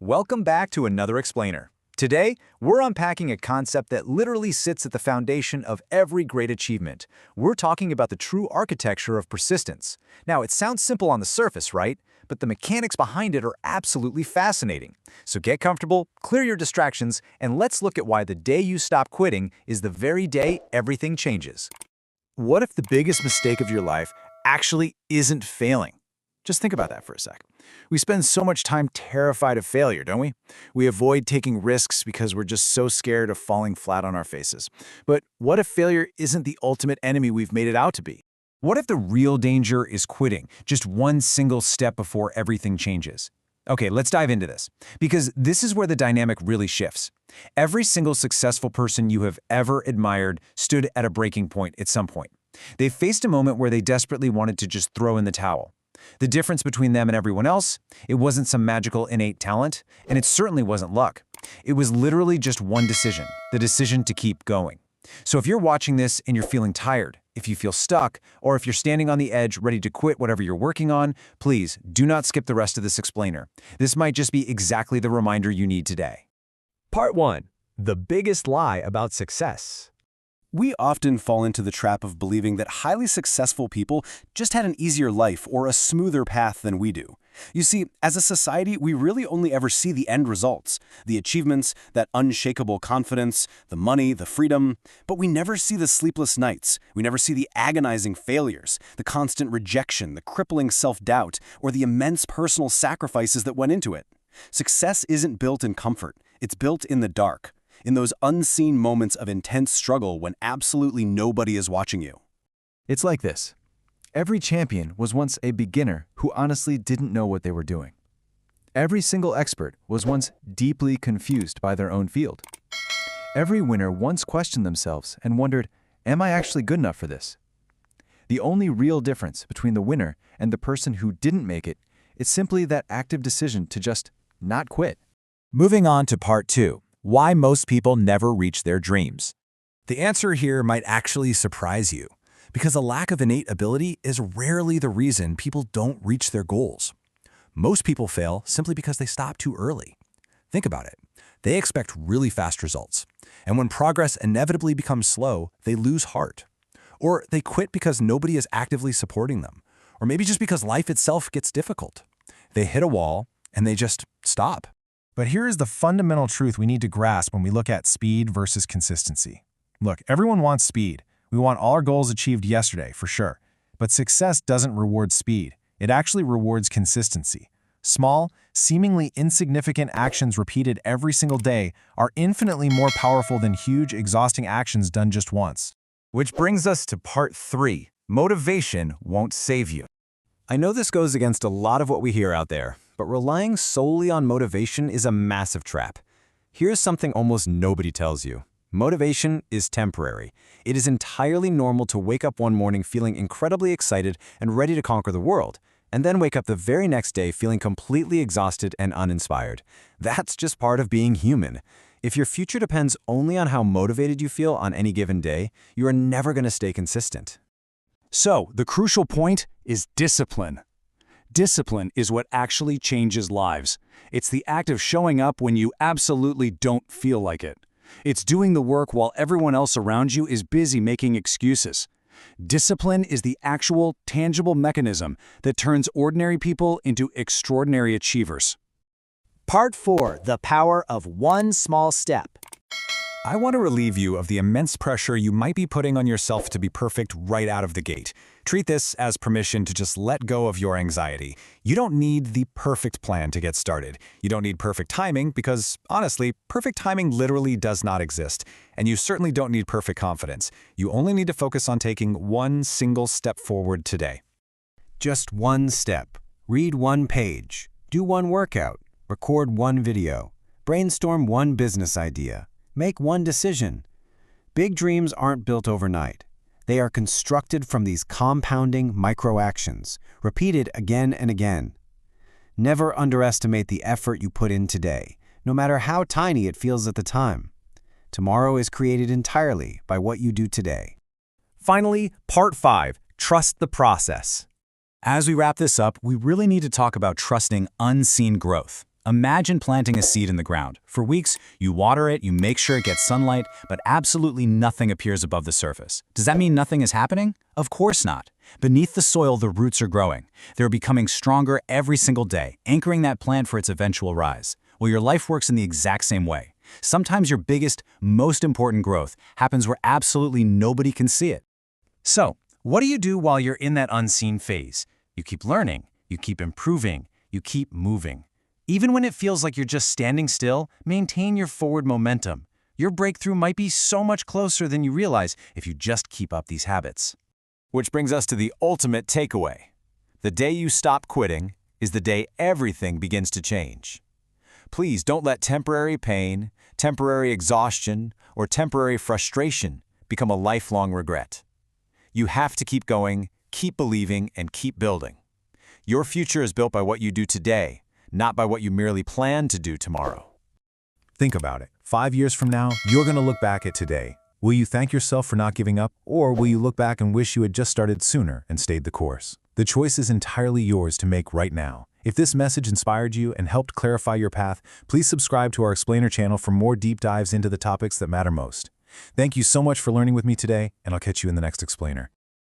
Welcome back to another explainer. Today, we're unpacking a concept that literally sits at the foundation of every great achievement. We're talking about the true architecture of persistence. Now, it sounds simple on the surface, right? But the mechanics behind it are absolutely fascinating. So get comfortable, clear your distractions, and let's look at why the day you stop quitting is the very day everything changes. What if the biggest mistake of your life actually isn't failing? Just think about that for a sec. We spend so much time terrified of failure, don't we? We avoid taking risks because we're just so scared of falling flat on our faces. But what if failure isn't the ultimate enemy we've made it out to be? What if the real danger is quitting, just one single step before everything changes? Okay, let's dive into this, because this is where the dynamic really shifts. Every single successful person you have ever admired stood at a breaking point at some point. They faced a moment where they desperately wanted to just throw in the towel. The difference between them and everyone else, it wasn't some magical innate talent, and it certainly wasn't luck. It was literally just one decision, the decision to keep going. So if you're watching this and you're feeling tired, if you feel stuck, or if you're standing on the edge ready to quit whatever you're working on, please do not skip the rest of this explainer. This might just be exactly the reminder you need today. Part 1. The biggest lie about success. We often fall into the trap of believing that highly successful people just had an easier life or a smoother path than we do. You see, as a society, we really only ever see the end results, the achievements, that unshakable confidence, the money, the freedom, but we never see the sleepless nights. We never see the agonizing failures, the constant rejection, the crippling self-doubt, or the immense personal sacrifices that went into it. Success isn't built in comfort. It's built in the dark. In those unseen moments of intense struggle when absolutely nobody is watching you. It's like this. Every champion was once a beginner who honestly didn't know what they were doing. Every single expert was once deeply confused by their own field. Every winner once questioned themselves and wondered, am I actually good enough for this? The only real difference between the winner and the person who didn't make it is simply that active decision to just not quit. Moving on to part 2. Why most people never reach their dreams. The answer here might actually surprise you, because a lack of innate ability is rarely the reason people don't reach their goals. Most people fail simply because they stop too early. Think about it. They expect really fast results, and when progress inevitably becomes slow, they lose heart. Or they quit because nobody is actively supporting them, or maybe just because life itself gets difficult. They hit a wall, and they just stop. But here is the fundamental truth we need to grasp when we look at speed versus consistency. Look, everyone wants speed. We want all our goals achieved yesterday, for sure. But success doesn't reward speed. It actually rewards consistency. Small, seemingly insignificant actions repeated every single day are infinitely more powerful than huge, exhausting actions done just once. Which brings us to part 3. Motivation won't save you. I know this goes against a lot of what we hear out there, but relying solely on motivation is a massive trap. Here's something almost nobody tells you. Motivation is temporary. It is entirely normal to wake up one morning feeling incredibly excited and ready to conquer the world, and then wake up the very next day feeling completely exhausted and uninspired. That's just part of being human. If your future depends only on how motivated you feel on any given day, you are never going to stay consistent. So, the crucial point is discipline. Discipline is what actually changes lives. It's the act of showing up when you absolutely don't feel like it. It's doing the work while everyone else around you is busy making excuses. Discipline is the actual, tangible mechanism that turns ordinary people into extraordinary achievers. Part 4. The power of one small step. I want to relieve you of the immense pressure you might be putting on yourself to be perfect right out of the gate. Treat this as permission to just let go of your anxiety. You don't need the perfect plan to get started. You don't need perfect timing because, honestly, perfect timing literally does not exist. And you certainly don't need perfect confidence. You only need to focus on taking one single step forward today. Just one step. Read one page. Do one workout. Record one video. Brainstorm one business idea. Make one decision. Big dreams aren't built overnight. They are constructed from these compounding micro-actions, repeated again and again. Never underestimate the effort you put in today, no matter how tiny it feels at the time. Tomorrow is created entirely by what you do today. Finally, part 5, trust the process. As we wrap this up, we really need to talk about trusting unseen growth. Imagine planting a seed in the ground. For weeks, you water it, you make sure it gets sunlight, but absolutely nothing appears above the surface. Does that mean nothing is happening? Of course not. Beneath the soil, the roots are growing. They're becoming stronger every single day, anchoring that plant for its eventual rise. Well, your life works in the exact same way. Sometimes your biggest, most important growth happens where absolutely nobody can see it. So, what do you do while you're in that unseen phase? You keep learning, you keep improving, you keep moving. Even when it feels like you're just standing still, maintain your forward momentum. Your breakthrough might be so much closer than you realize if you just keep up these habits. Which brings us to the ultimate takeaway. The day you stop quitting is the day everything begins to change. Please don't let temporary pain, temporary exhaustion, or temporary frustration become a lifelong regret. You have to keep going, keep believing, and keep building. Your future is built by what you do today, not by what you merely plan to do tomorrow. Think about it. 5 years from now, you're going to look back at today. Will you thank yourself for not giving up, or will you look back and wish you had just started sooner and stayed the course? The choice is entirely yours to make right now. If this message inspired you and helped clarify your path, please subscribe to our Explainer channel for more deep dives into the topics that matter most. Thank you so much for learning with me today, and I'll catch you in the next Explainer.